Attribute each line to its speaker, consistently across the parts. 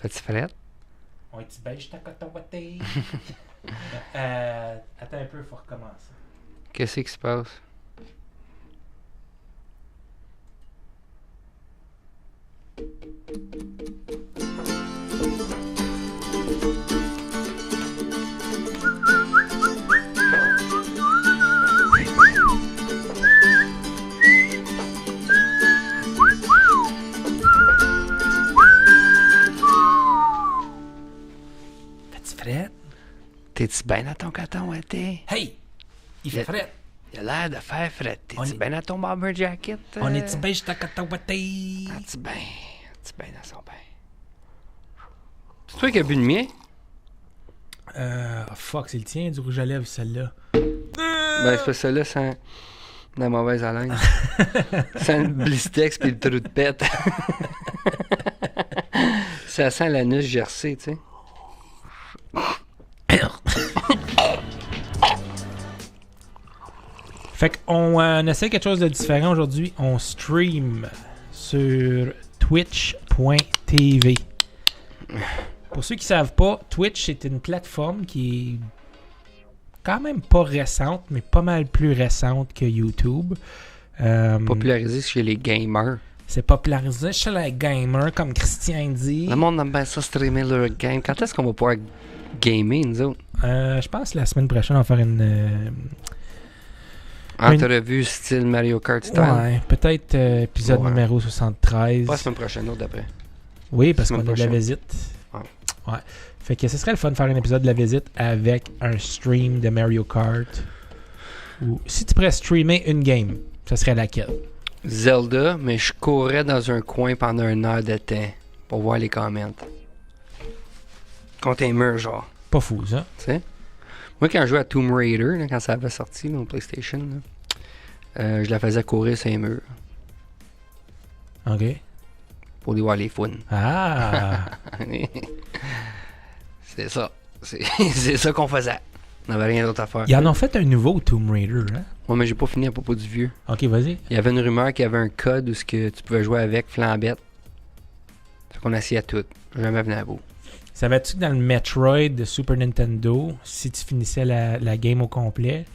Speaker 1: Fais-tu fret?
Speaker 2: On est-tu beige ta coton-watté? Attends un peu, faut recommencer.
Speaker 1: Qu'est-ce qui se passe?
Speaker 2: Fais-tu fret?
Speaker 1: T'es-tu bien dans ton coton ouaté?
Speaker 2: Hey! Il fait fret!
Speaker 1: Il a l'air de faire fret.
Speaker 2: On
Speaker 1: T'es-tu
Speaker 2: est-
Speaker 1: bien dans ton bomber jacket?
Speaker 2: On est-tu beige ta coton-watté?
Speaker 1: As-tu bien? As-tu bien dans son bain? C'est toi qui as bu le mien?
Speaker 2: Fuck, c'est le tien du rouge à lèvres, celle-là.
Speaker 1: Ben, c'est pas ça là sans la mauvaise haleine. Sans le blistex pis le trou de pète. Ça sent l'anus gercé, tu sais.
Speaker 2: Fait qu'on essaie quelque chose de différent aujourd'hui. On stream sur twitch.tv. Pour ceux qui savent pas, Twitch c'est une plateforme qui est quand même pas récente, mais pas mal plus récente que YouTube.
Speaker 1: Popularisé chez les gamers.
Speaker 2: C'est popularisé chez les gamers, comme Christian dit.
Speaker 1: Le monde aime bien ça streamer leur game. Quand est-ce qu'on va pouvoir gamer, nous autres?
Speaker 2: Je pense que la semaine prochaine, on va faire une...
Speaker 1: Entrevue style Mario Kart style.
Speaker 2: ouais, peut-être épisode
Speaker 1: Ouais.
Speaker 2: numéro 73.
Speaker 1: Pas la semaine prochaine, l'autre d'après.
Speaker 2: Oui, parce qu'on
Speaker 1: semaine
Speaker 2: a de la
Speaker 1: prochaine.
Speaker 2: visite.
Speaker 1: Ouais.
Speaker 2: Ouais. Fait que ce serait le fun de faire un épisode de la visite avec un stream de Mario Kart. Ou si tu pourrais streamer une game, ce serait laquelle?
Speaker 1: Zelda, mais je courais dans un coin pendant 1 heure de temps pour voir les comments. Contre un mur, genre.
Speaker 2: Pas fou, ça.
Speaker 1: Tu sais? Moi, quand je jouais à Tomb Raider, là, quand ça avait sorti, là, au PlayStation, là, je la faisais courir sur un mur
Speaker 2: OK.
Speaker 1: pour aller voir les founes.
Speaker 2: Ah!
Speaker 1: C'est ça. C'est ça qu'on faisait. On n'avait rien d'autre à faire.
Speaker 2: Ils en ont fait un nouveau Tomb Raider, hein?
Speaker 1: Ouais, mais j'ai pas fini à propos du vieux.
Speaker 2: OK, vas-y.
Speaker 1: Il y avait une rumeur qu'il y avait un code où ce que tu pouvais jouer avec flambette. Fait qu'on essayait tout. Jamais venu à bout.
Speaker 2: Savais-tu que dans le Metroid de Super Nintendo, si tu finissais la game au complet,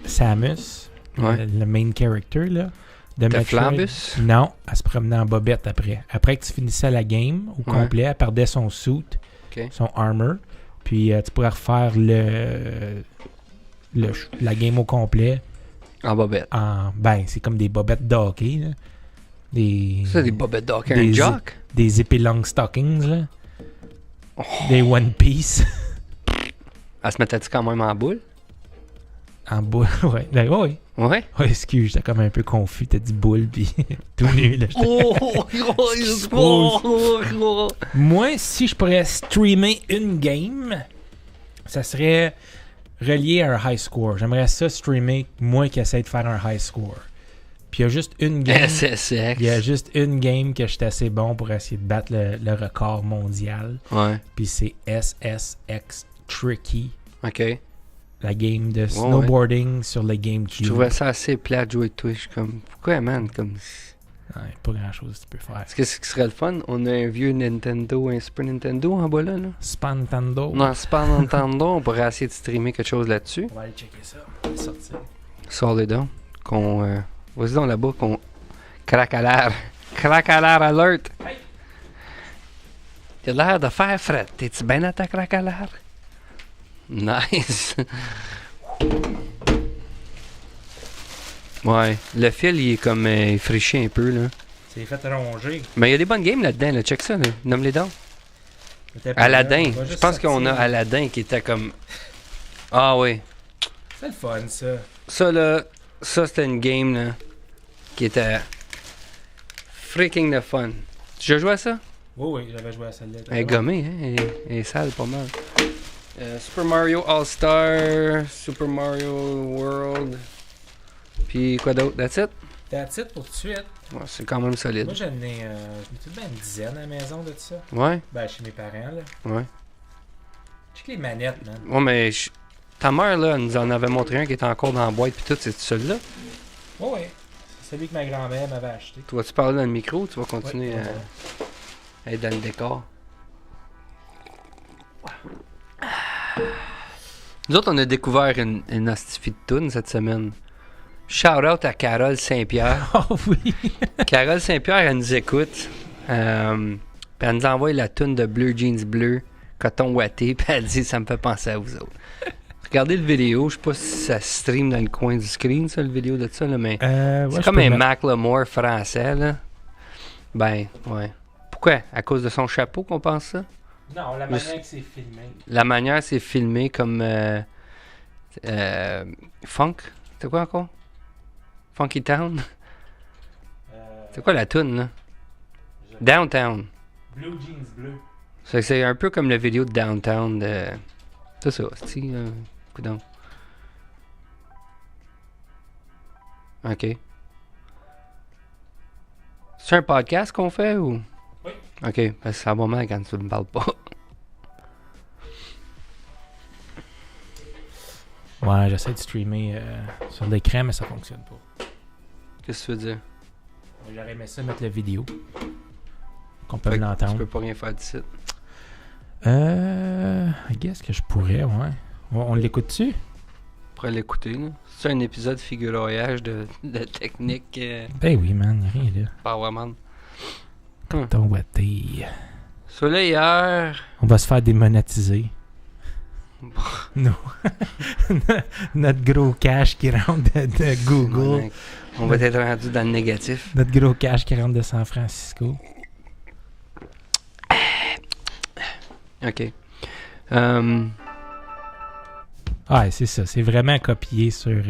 Speaker 2: Samus,
Speaker 1: Ouais.
Speaker 2: le main character, là, de
Speaker 1: T'as
Speaker 2: Metroid...
Speaker 1: Flambus?
Speaker 2: Non, elle se promenait en bobette après. Après que tu finissais la game au
Speaker 1: Ouais.
Speaker 2: complet, elle perdait son suit,
Speaker 1: Ok.
Speaker 2: son armor, puis tu pourrais refaire la game au complet
Speaker 1: En bobette.
Speaker 2: en... Ben, c'est comme des bobettes de hockey, là.
Speaker 1: Ça, des bobettes d'hockey, un
Speaker 2: des-
Speaker 1: jock?
Speaker 2: Des épées long stockings, là.
Speaker 1: Oh.
Speaker 2: Des One Piece.
Speaker 1: Elle se mettait-tu quand même en boule?
Speaker 2: En boule, ouais. Ben, ouais.
Speaker 1: Ouais.
Speaker 2: Ouais, excuse, j'étais comme un peu confus. T'as dit boule, puis tout nu, là. Moi, si je pourrais streamer une game, ça serait relié à un high score. J'aimerais ça streamer, moi qui essaie de faire un high score. Puis il y a juste une game.
Speaker 1: SSX.
Speaker 2: Il y a juste une game que j'étais assez bon pour essayer de battre le record mondial.
Speaker 1: Ouais.
Speaker 2: Puis c'est SSX Tricky.
Speaker 1: OK.
Speaker 2: La game de snowboarding sur le GameCube.
Speaker 1: Je trouvais ça assez plat de jouer avec toi. Je suis comme, pourquoi, man? Comme...
Speaker 2: Ouais, pas grand chose que tu peux faire.
Speaker 1: Est-ce que ce qui serait le fun? On a un vieux Nintendo, un Super Nintendo en bas là?
Speaker 2: Spantando.
Speaker 1: Non, Super Nintendo, on pourrait essayer de streamer quelque chose là-dessus.
Speaker 2: On va aller checker ça. On va sortir.
Speaker 1: Sors les dents. Qu'on. Vas-y donc là-bas, qu'on. Craque à l'air. Craque à l'air alert.
Speaker 2: Hey.
Speaker 1: T'as l'air de faire fret. T'es-tu bien à ta craque à l'air? Nice. Ouais, le fil il est comme friché un peu là.
Speaker 2: C'est fait ronger.
Speaker 1: Mais il y a des bonnes games là-dedans, là. Check ça, là. Nomme-les donc. Aladdin. Je pense qu'on a Aladdin qui était comme. Ah oui.
Speaker 2: C'est le fun, ça.
Speaker 1: Ça là, ça c'était une game là qui était freaking de fun. Tu as joué à ça?
Speaker 2: Oui, oui, j'avais joué à celle-là.
Speaker 1: Elle est gommée, hein? Elle est sale pas mal. Super Mario All-Star, Super Mario World. Puis quoi d'autre? That's it?
Speaker 2: That's it pour tout de suite.
Speaker 1: Ouais, c'est quand même solide.
Speaker 2: Moi, j'en ai tout de même une dizaine à la maison de ça.
Speaker 1: Ouais,
Speaker 2: Ben, chez mes parents, là.
Speaker 1: ouais.
Speaker 2: Check les manettes, man.
Speaker 1: Ouais, mais ta mère, là, elle nous en avait montré un qui était encore dans la boîte, puis tout, c'est celui-là.
Speaker 2: Oui, oui. C'est celui que ma grand-mère m'avait acheté.
Speaker 1: Tu vas-tu parler dans le micro ou tu vas continuer
Speaker 2: Ouais,
Speaker 1: à. Elle est dans le décor. Nous autres, on a découvert une hostifie de toune cette semaine. Shout out à Carole Saint-Pierre.
Speaker 2: Oh oui!
Speaker 1: Carole Saint-Pierre, elle nous écoute. Puis elle nous envoie la toune de Bleu Jeans Bleu, coton ouaté, puis elle dit ça me fait penser à vous autres. Regardez le vidéo, je sais pas si ça stream dans le coin du screen, ça, le vidéo de ça, là, mais c'est comme un Macklemore français, là. Ben, ouais. Pourquoi? À cause de son chapeau qu'on pense ça?
Speaker 2: Non, la manière que c'est filmé.
Speaker 1: La manière c'est filmé comme funk. C'est quoi encore? Funky Town? C'est quoi la toune, là? Downtown.
Speaker 2: Blue Jeans Bleu.
Speaker 1: C'est un peu comme la vidéo de Downtown de... C'est ça, c'est coudonc. OK. C'est un podcast qu'on fait ou?
Speaker 2: Oui.
Speaker 1: OK, parce que ça va mal quand tu me parles pas.
Speaker 2: Ouais, j'essaie de streamer sur l'écran, mais ça fonctionne pas.
Speaker 1: Qu'est-ce que tu veux dire?
Speaker 2: J'aurais aimé ça mettre la vidéo. Qu'on peut
Speaker 1: Tu
Speaker 2: l'entendre.
Speaker 1: peux pas rien faire d'ici.
Speaker 2: I guess que je pourrais, ouais. On l'écoute-tu?
Speaker 1: On pourrait l'écouter, là. C'est un épisode figurage de technique
Speaker 2: Ben oui, man, y'a rien là.
Speaker 1: Powerman.
Speaker 2: Ton ouaté.
Speaker 1: Sur là, hier...
Speaker 2: On va se faire démonétiser. Non. Notre gros cash qui rentre de Google.
Speaker 1: On va être rendu dans le négatif.
Speaker 2: Notre gros cash qui rentre de San Francisco.
Speaker 1: OK.
Speaker 2: Ah, c'est ça. C'est vraiment copié sur...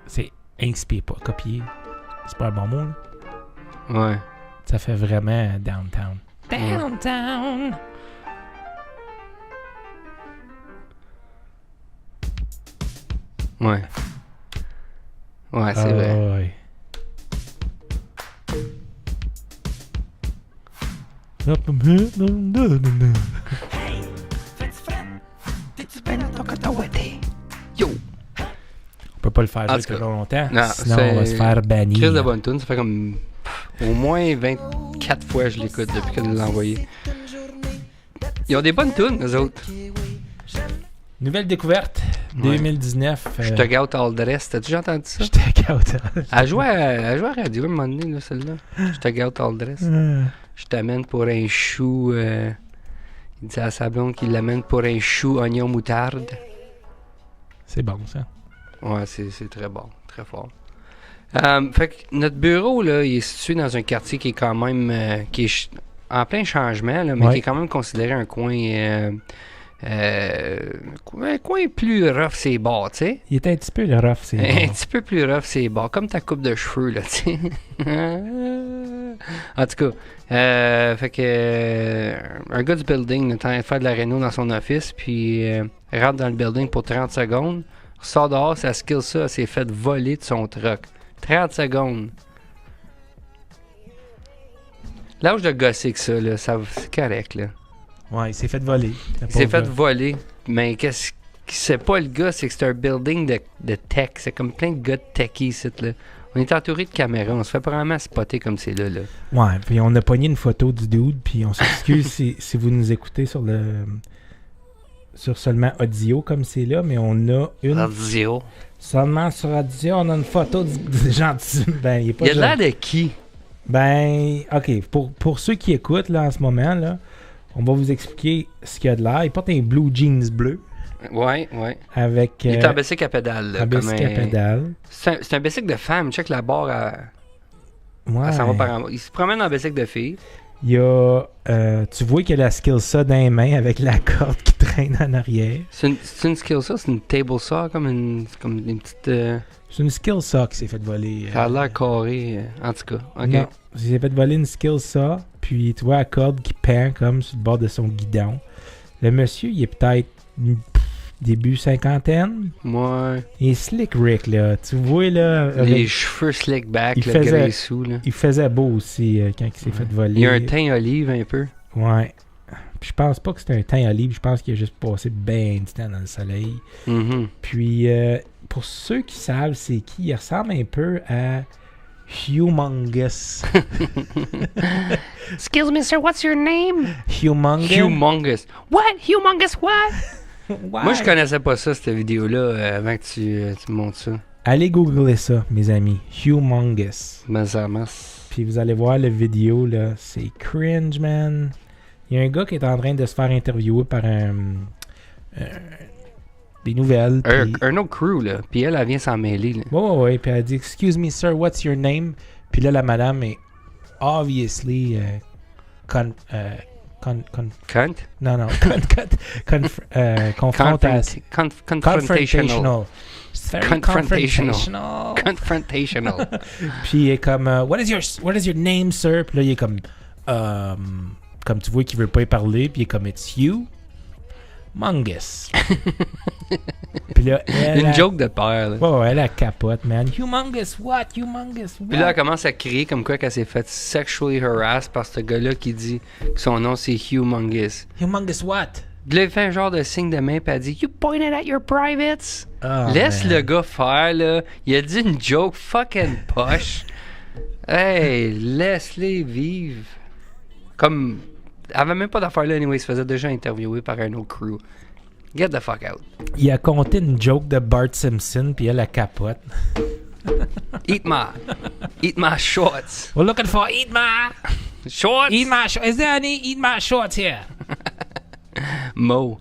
Speaker 2: C'est inspiré, pas copié. C'est pas un bon mot, là.
Speaker 1: Ouais.
Speaker 2: Ça fait vraiment Downtown. Downtown!
Speaker 1: Ouais. Ouais, c'est vrai.
Speaker 2: Ouais.
Speaker 1: Yo!
Speaker 2: On peut pas le faire
Speaker 1: En
Speaker 2: jouer
Speaker 1: tout cas,
Speaker 2: trop longtemps.
Speaker 1: non,
Speaker 2: sinon, on va se faire bannir.
Speaker 1: Chris de bonne tune, ça fait comme au moins 24 fois que je l'écoute depuis qu'elle l'a envoyé. Ils ont des bonnes tunes, eux autres.
Speaker 2: Nouvelle découverte, 2019.
Speaker 1: Je te gâte all the rest. T'as déjà entendu ça?
Speaker 2: Je te gâte.
Speaker 1: Elle jouait à radio à un moment donné, là, celle-là. Je te gâte all the rest. Je t'amène pour un chou. Il dit à sa blonde qu'il l'amène pour un chou oignon moutarde.
Speaker 2: C'est bon, ça.
Speaker 1: Ouais, c'est très bon, très fort. Fait que notre bureau, là, il est situé dans un quartier qui est quand même qui est en plein changement, là, mais qui est quand même considéré un coin un coin plus rough, c'est bars, tu sais.
Speaker 2: Il était un petit peu le rough, c'est
Speaker 1: Un petit peu plus rough, c'est bars, comme ta coupe de cheveux, là, tu sais. En tout cas, fait que un gars du building est en train de faire de la réno dans son office, puis rentre dans le building pour 30 secondes, sort dehors, sa skill ça, s'est fait voler de son truck. 30 secondes. L'âge de gosser que ça, là, c'est correct, là.
Speaker 2: Ouais, il s'est fait voler.
Speaker 1: Il s'est fait voler, mais qu'est-ce qui sait pas le gars, c'est que c'est un building de tech. C'est comme plein de gars de techies ici, là. On est entouré de caméras, on se fait vraiment spotter comme c'est là.
Speaker 2: Ouais, puis on a pogné une photo du dude, puis on s'excuse si vous nous écoutez sur seulement audio comme c'est là, mais on a une...
Speaker 1: Audio.
Speaker 2: Seulement sur audio, on a une photo du gentil. Ben, il
Speaker 1: a l'air de qui?
Speaker 2: Ben, OK, pour ceux qui écoutent là en ce moment, là, on va vous expliquer ce qu'il y a de l'air. Il porte un blue jeans bleu.
Speaker 1: Ouais.
Speaker 2: Avec...
Speaker 1: il est en bicycle à pédale. Là,
Speaker 2: un bicycle à pédale.
Speaker 1: C'est un bicycle de femme. Check la barre à...
Speaker 2: Ouais.
Speaker 1: Elle s'en va par en bas. Il se promène en bicycle de fille.
Speaker 2: Il y a... tu vois qu'il a la skill saw dans les mains avec la corde qui traîne en arrière.
Speaker 1: C'est une skill saw? C'est une table saw? Comme une petite...
Speaker 2: C'est une skill saw qui s'est fait voler.
Speaker 1: Ça a l'air carré. En tout cas, OK.
Speaker 2: Non, il s'est fait voler une skill saw. Puis tu vois la corde qui pend comme sur le bord de son guidon. Le monsieur, il est peut-être début cinquantaine.
Speaker 1: Ouais.
Speaker 2: Il est slick Rick, là. Tu vois, là...
Speaker 1: Les cheveux slick back,
Speaker 2: il
Speaker 1: le
Speaker 2: faisait,
Speaker 1: graissou, là.
Speaker 2: Il faisait beau aussi quand il s'est fait voler.
Speaker 1: Il a un teint olive un peu.
Speaker 2: Ouais. Puis je pense pas que c'était un teint olive. Je pense qu'il a juste passé bien du temps dans le soleil.
Speaker 1: Mm-hmm.
Speaker 2: Puis, pour ceux qui savent c'est qui, il ressemble un peu à Humongous.
Speaker 1: Excuse me, sir, what's your name?
Speaker 2: Humongous.
Speaker 1: Humongous. What? Humongous what?
Speaker 2: Why?
Speaker 1: Moi, je connaissais pas ça, cette vidéo-là, avant que tu montes ça.
Speaker 2: Allez googler ça, mes amis. Humongous.
Speaker 1: Mazamas.
Speaker 2: Puis vous allez voir la vidéo, là. C'est cringe, man. Il y a un gars qui est en train de se faire interviewer par des nouvelles.
Speaker 1: Un autre crew, là. Puis elle vient s'en mêler, là.
Speaker 2: Ouais. Puis elle dit, excuse me, sir, what's your name? Puis là, la madame est obviously
Speaker 1: Cunt?
Speaker 2: non, confrontation.
Speaker 1: Confrontational.
Speaker 2: It's very confrontational.
Speaker 1: Confrontational.
Speaker 2: Puis il est comme, what is your name, sir? Puis là, il est comme tu vois qu'il veut pas y parler. Puis il est comme, it's you, Mungus. Puis là,
Speaker 1: Une joke de père, là.
Speaker 2: Ouais, elle a capote, man. Humongous what? Humongous what?
Speaker 1: Puis là, elle commence à crier comme quoi qu'elle s'est fait sexually harass par ce gars-là qui dit que son nom, c'est Humongous.
Speaker 2: Humongous what?
Speaker 1: Puis là, il fait un genre de signe de main, puis elle dit « You pointed at your privates?
Speaker 2: Oh,
Speaker 1: Laisse
Speaker 2: man.
Speaker 1: le gars faire, là. Il a dit une joke fucking poche. Hey, laisse-les vivre. Comme... Elle avait même pas d'affaire là, anyway. Il se faisait déjà interviewer par un autre crew. Get the fuck out.
Speaker 2: Il a compté une joke de Bart Simpson, puis elle a capote.
Speaker 1: Eat my shorts.
Speaker 2: We're looking for eat my
Speaker 1: Shorts?
Speaker 2: Is there any eat my shorts here?
Speaker 1: Mo.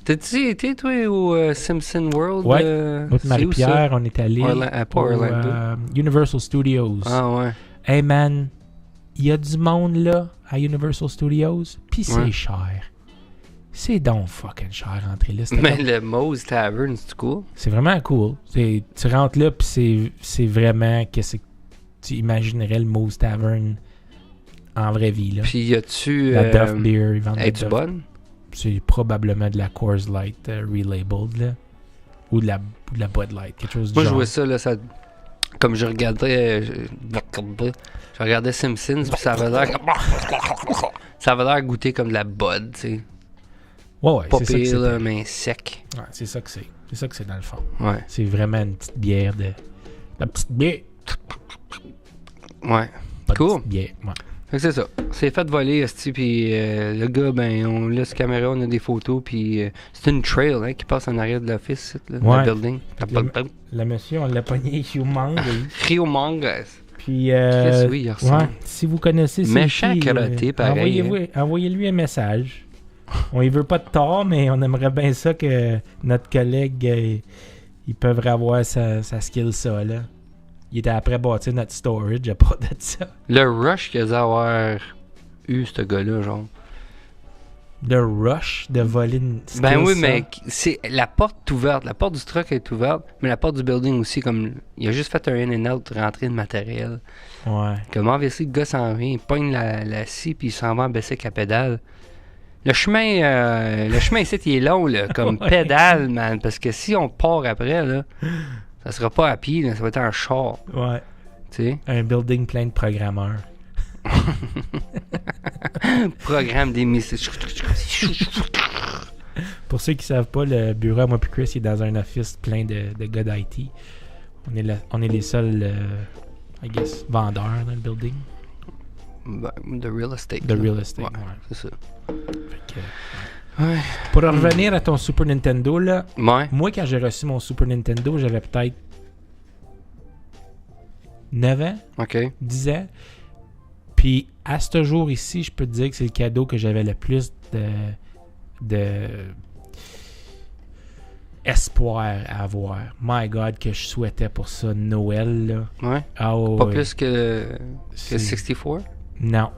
Speaker 1: T'as-tu été, toi, au Simpson World?
Speaker 2: Ouais. Moi,
Speaker 1: c'est où,
Speaker 2: Marie-Pierre,
Speaker 1: ça?
Speaker 2: on est allé
Speaker 1: Pas Orlando.
Speaker 2: Universal Studios.
Speaker 1: Ah ouais.
Speaker 2: Hey man, il y a du monde là à Universal Studios, pis c'est
Speaker 1: Ouais.
Speaker 2: cher. C'est donc fucking cher rentrer là.
Speaker 1: Mais le Moe's Tavern, c'est cool?
Speaker 2: C'est vraiment cool. Tu rentres là, pis c'est vraiment qu'est-ce que tu imaginerais le Moe's Tavern en vraie vie là.
Speaker 1: Puis y a-tu...
Speaker 2: La Duff Beer, ils vendent de la
Speaker 1: Es-tu
Speaker 2: Duff.
Speaker 1: bonne?
Speaker 2: C'est probablement de la Coors Light relabeled là. Ou de la Bud Light, quelque chose du
Speaker 1: Moi, je
Speaker 2: genre.
Speaker 1: jouais ça, là, ça... Comme je regardais... Je regardais Simpsons, puis ça avait l'air... Ça avait l'air goûter comme de la Bud, tu sais.
Speaker 2: Ouais,
Speaker 1: Pas
Speaker 2: c'est ça que
Speaker 1: pire,
Speaker 2: c'est.
Speaker 1: là, mais sec.
Speaker 2: Ouais, c'est ça que c'est. C'est ça que c'est dans le fond.
Speaker 1: Ouais.
Speaker 2: C'est vraiment une petite bière de... La petite bière.
Speaker 1: Ouais.
Speaker 2: Pas de
Speaker 1: Cool.
Speaker 2: petite bière, ouais.
Speaker 1: Fait que c'est ça. C'est fait voler, esti, puis le gars, ben, on laisse caméra, on a des photos, puis c'est une trail, hein, qui passe en arrière de l'office, là,
Speaker 2: Ouais.
Speaker 1: le building.
Speaker 2: Le monsieur, on l'a pogné humongous.
Speaker 1: Humongous.
Speaker 2: Puis,
Speaker 1: Qu'est-ce que oui, il ressemble.
Speaker 2: ouais, si vous connaissez c'est
Speaker 1: Méchant
Speaker 2: qui,
Speaker 1: carotté, pareil,
Speaker 2: envoyez-lui un message. On y veut pas de tort, mais on aimerait bien ça que notre collègue, il peut avoir sa skill ça, là. Il était après bâtir notre storage à part de ça.
Speaker 1: Le rush qu'il a dû avoir eu, ce gars-là, genre.
Speaker 2: Le rush de voler une skill
Speaker 1: Ben oui,
Speaker 2: ça.
Speaker 1: mais c'est la porte est ouverte. La porte du truck est ouverte, mais la porte du building aussi, comme il a juste fait un in and out, rentrée de matériel.
Speaker 2: Ouais.
Speaker 1: Comme obviously, le gars s'en vient, il pogne la scie, puis il s'en va en baisser avec la pédale. Le chemin ici, il est long, là, comme
Speaker 2: Ouais.
Speaker 1: pédale, man, parce que si on part après, là, ça sera pas à pied, là, ça va être un char,
Speaker 2: Ouais.
Speaker 1: tu sais.
Speaker 2: Un building plein de programmeurs.
Speaker 1: Programme des missiles.
Speaker 2: Pour ceux qui savent pas, le bureau à moi puis Chris il est dans un office plein de gars d'IT. On est les seuls, I guess, vendeurs dans le building.
Speaker 1: De real estate.
Speaker 2: De
Speaker 1: là.
Speaker 2: real estate,
Speaker 1: Ouais,
Speaker 2: ouais.
Speaker 1: c'est ça.
Speaker 2: Fait que,
Speaker 1: Ouais.
Speaker 2: pour revenir à ton Super Nintendo, là,
Speaker 1: Ouais.
Speaker 2: moi, quand j'ai reçu mon Super Nintendo, j'avais peut-être 9 ans,
Speaker 1: OK.
Speaker 2: 10 ans. Puis, à ce jour ici, je peux te dire que c'est le cadeau que j'avais le plus de espoir à avoir. My God, que je souhaitais pour ça Noël, là.
Speaker 1: Ouais.
Speaker 2: Ah, ouais,
Speaker 1: Pas
Speaker 2: ouais.
Speaker 1: plus que
Speaker 2: C'est-
Speaker 1: 64?
Speaker 2: Non.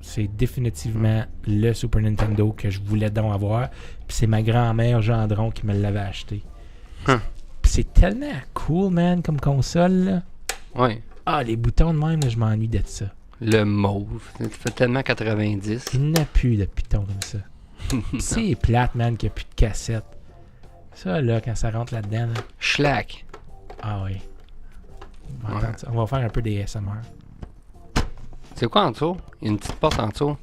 Speaker 2: C'est définitivement le Super Nintendo que je voulais donc avoir. Puis c'est ma grand-mère Gendron qui me l'avait acheté.
Speaker 1: Huh.
Speaker 2: Puis c'est tellement cool, man, comme console, là.
Speaker 1: Ouais.
Speaker 2: Ah, les boutons de même, là, je m'ennuie de ça.
Speaker 1: Le mauve. Ça fait tellement 90.
Speaker 2: Il n'y a plus de pitons comme ça. Puis c'est plate, man, qu'il n'y a plus de cassette. Ça, là, quand ça rentre là-dedans, là.
Speaker 1: Schlack.
Speaker 2: Ah oui. On va
Speaker 1: Ouais.
Speaker 2: entendre ça. On va faire un peu des SMR.
Speaker 1: C'est quoi en dessous? Il y a une petite porte en dessous.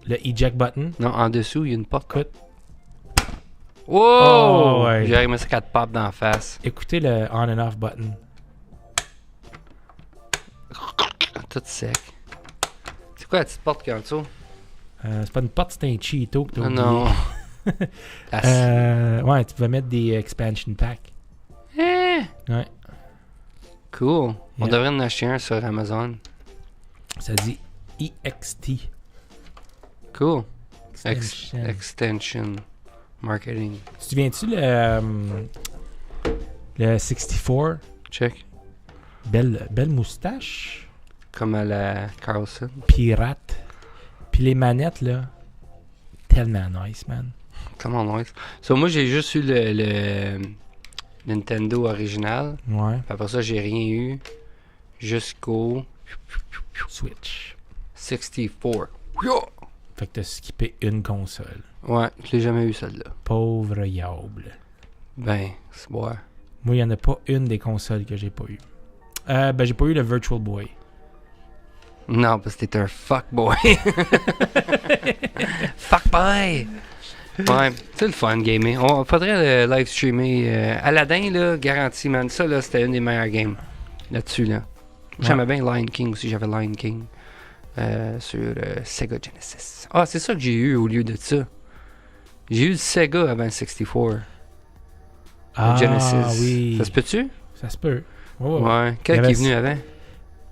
Speaker 2: Le eject button.
Speaker 1: Non, en dessous, il y a une porte.
Speaker 2: Écoute,
Speaker 1: Wow!
Speaker 2: Oh, ouais.
Speaker 1: J'ai remis ça 4 papes d'en face.
Speaker 2: écoutez le on and off button.
Speaker 1: tout sec. C'est quoi la petite porte qu'il y a en dessous?
Speaker 2: C'est pas une porte, c'est un Cheeto que t'as
Speaker 1: Ah
Speaker 2: oublié.
Speaker 1: non.
Speaker 2: Ouais, tu pouvais mettre des expansion packs. Ouais.
Speaker 1: Cool. On
Speaker 2: Yeah.
Speaker 1: devrait en acheter un sur Amazon.
Speaker 2: Ça dit EXT.
Speaker 1: Cool.
Speaker 2: Extension.
Speaker 1: Extension marketing.
Speaker 2: Tu te souviens-tu le 64?
Speaker 1: Check.
Speaker 2: Belle moustache.
Speaker 1: Comme à la Carlson.
Speaker 2: Pirate. Puis les manettes, là, tellement nice, man.
Speaker 1: Comment nice. So, moi, j'ai juste eu le Nintendo original.
Speaker 2: Ouais.
Speaker 1: Puis après ça, j'ai rien eu jusqu'au
Speaker 2: Switch.
Speaker 1: 64.
Speaker 2: Fait que t'as skippé une console.
Speaker 1: Ouais, je l'ai jamais eu celle-là.
Speaker 2: Pauvre yable.
Speaker 1: Ben, c'est bon.
Speaker 2: Moi, il n'y en a pas une des consoles que j'ai pas eu. J'ai pas eu le Virtual Boy.
Speaker 1: Non, parce que t'es un fuckboy. Fuckboy! Ouais, c'est le fun, gaming. On faudrait live streamer. Aladdin, là, garanti, man. Ça, là, c'était une des meilleures games. Là-dessus, là. J'aimais bien Lion King aussi. J'avais Lion King sur Sega Genesis. Ah, c'est ça que j'ai eu au lieu de ça. J'ai eu le Sega avant le 64.
Speaker 2: Ah,
Speaker 1: Genesis.
Speaker 2: oui.
Speaker 1: Ça se peut-tu?
Speaker 2: Ça se peut. Ouais.
Speaker 1: Ouais. Quel
Speaker 2: Il y
Speaker 1: qui
Speaker 2: avait
Speaker 1: est venu avant?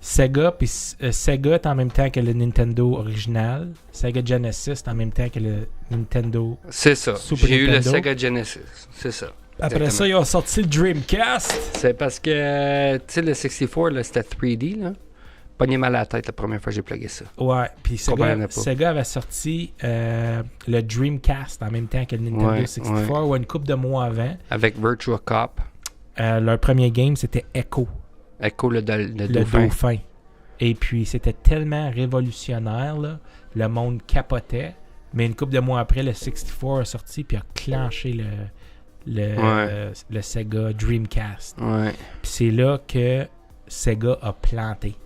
Speaker 2: Sega, puis Sega est en même temps que le Nintendo original. Sega Genesis est en même temps que le Nintendo.
Speaker 1: C'est ça.
Speaker 2: Super
Speaker 1: J'ai eu le
Speaker 2: Nintendo.
Speaker 1: Sega Genesis. C'est ça.
Speaker 2: Après
Speaker 1: Exactement.
Speaker 2: ça, ils ont sorti le Dreamcast.
Speaker 1: C'est parce que, tu sais, le 64, là, c'était 3D, là. Pogné mal à la tête la première fois que j'ai plugué ça.
Speaker 2: Ouais, puis
Speaker 1: Comprenais pas.
Speaker 2: Sega avait sorti le Dreamcast en même temps que le Nintendo
Speaker 1: Ouais,
Speaker 2: 64 ou une couple de mois avant.
Speaker 1: Avec Virtua Cop.
Speaker 2: Leur premier game, c'était Echo,
Speaker 1: Echo le
Speaker 2: le
Speaker 1: dauphin.
Speaker 2: dauphin. Et puis, c'était tellement révolutionnaire, là, le monde capotait. Mais une couple de mois après, le 64 est sorti puis a clenché le Sega Dreamcast.
Speaker 1: Ouais.
Speaker 2: Puis c'est là que Sega a planté.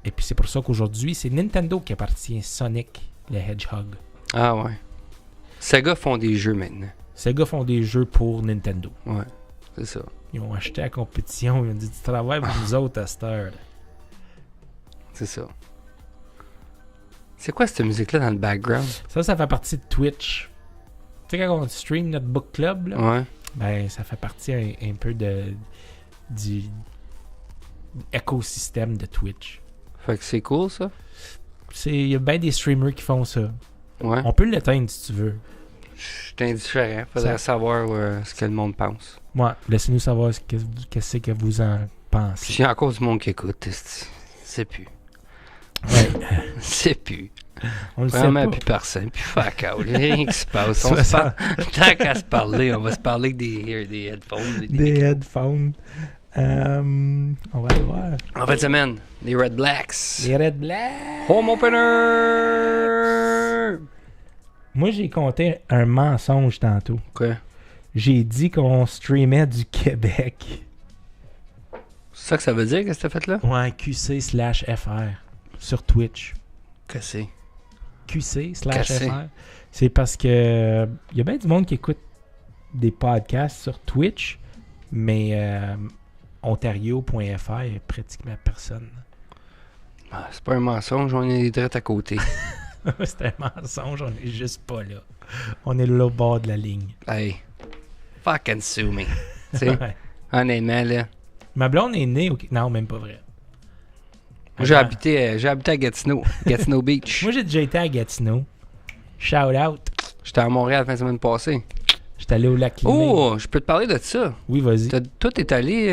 Speaker 2: Et puis c'est pour ça qu'aujourd'hui, c'est Nintendo qui appartient Sonic le Hedgehog.
Speaker 1: Ah ouais. Sega font des jeux maintenant.
Speaker 2: Sega font des jeux pour Nintendo.
Speaker 1: Ouais. C'est ça.
Speaker 2: Ils ont acheté la compétition. Ils ont dit tu travailles pour nous autres à cette heure.
Speaker 1: C'est ça. C'est quoi cette musique-là dans le background?
Speaker 2: Ça fait partie de Twitch. Tu sais, quand on stream notre book club, là,
Speaker 1: Ouais.
Speaker 2: ben, ça fait partie un peu du écosystème de Twitch.
Speaker 1: Fait que c'est cool, ça?
Speaker 2: Il y a bien des streamers qui font ça.
Speaker 1: Ouais.
Speaker 2: On peut l'éteindre si tu veux.
Speaker 1: Je suis indifférent. Faudrait savoir ce que le monde pense.
Speaker 2: Ouais, laissez-nous savoir qu'est-ce que vous en pensez.
Speaker 1: Puis il y a encore du monde qui écoute. C'est plus.
Speaker 2: Ouais.
Speaker 1: C'est plus.
Speaker 2: On le sait
Speaker 1: Vraiment
Speaker 2: pas.
Speaker 1: plus personne. Plus fuck out. Il y a rien qui se passe. On
Speaker 2: Ça,
Speaker 1: se parle. Tant qu'à se parler, on va se parler avec des headphones.
Speaker 2: Des headphones. On va le voir.
Speaker 1: En fin de semaine, des Red Blacks.
Speaker 2: Les Red Blacks.
Speaker 1: Home opener!
Speaker 2: Moi, j'ai compté un mensonge tantôt.
Speaker 1: Quoi?
Speaker 2: J'ai dit qu'on streamait du Québec.
Speaker 1: C'est ça que ça veut dire, qu'est-ce que t'as fait là?
Speaker 2: Ouais, QC/FR sur Twitch.
Speaker 1: Que c'est?
Speaker 2: QC/FR. C'est parce que il y a bien du monde qui écoute des podcasts sur Twitch, mais Ontario.fr, il y a pratiquement personne.
Speaker 1: Ah, c'est pas un mensonge, on est direct à côté.
Speaker 2: C'est un mensonge, on est juste pas là. On est là au bord de la ligne.
Speaker 1: Hey, fucking sue me. Tu sais,
Speaker 2: Ouais.
Speaker 1: honnêtement, là.
Speaker 2: Ma blonde est née au... Non, même pas vrai.
Speaker 1: Moi, j'ai
Speaker 2: Attends.
Speaker 1: habité à Gatineau. Gatineau Beach.
Speaker 2: Moi, j'ai déjà été à Gatineau. Shout out.
Speaker 1: J'étais à Montréal la fin de semaine passée.
Speaker 2: J'étais allé au lac Limay.
Speaker 1: Oh, je peux te parler de ça.
Speaker 2: Oui, vas-y.
Speaker 1: Toi, t'es allé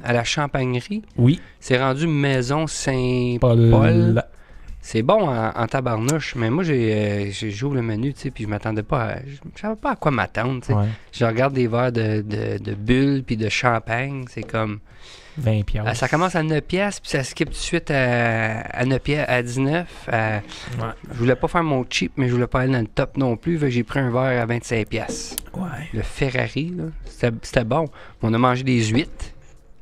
Speaker 1: à la Champagnerie.
Speaker 2: Oui.
Speaker 1: C'est rendu Maison Saint-Paul.
Speaker 2: Paul.
Speaker 1: C'est bon en tabarnouche, mais moi, j'ouvre le menu, tu sais, puis je m'attendais pas à... Je savais pas à quoi m'attendre, tu sais.
Speaker 2: Ouais.
Speaker 1: Je regarde des verres de bulles puis de champagne, c'est comme...
Speaker 2: 20 piastres.
Speaker 1: Ça commence à 9 piastres, puis ça skip tout de suite à 9 piastres, à 19.
Speaker 2: Ouais.
Speaker 1: Je voulais pas faire mon cheap, mais je voulais pas aller dans le top non plus, fait que j'ai pris un verre à 25 piastres.
Speaker 2: Ouais.
Speaker 1: Le Ferrari, là, c'était bon. On a mangé des huîtres,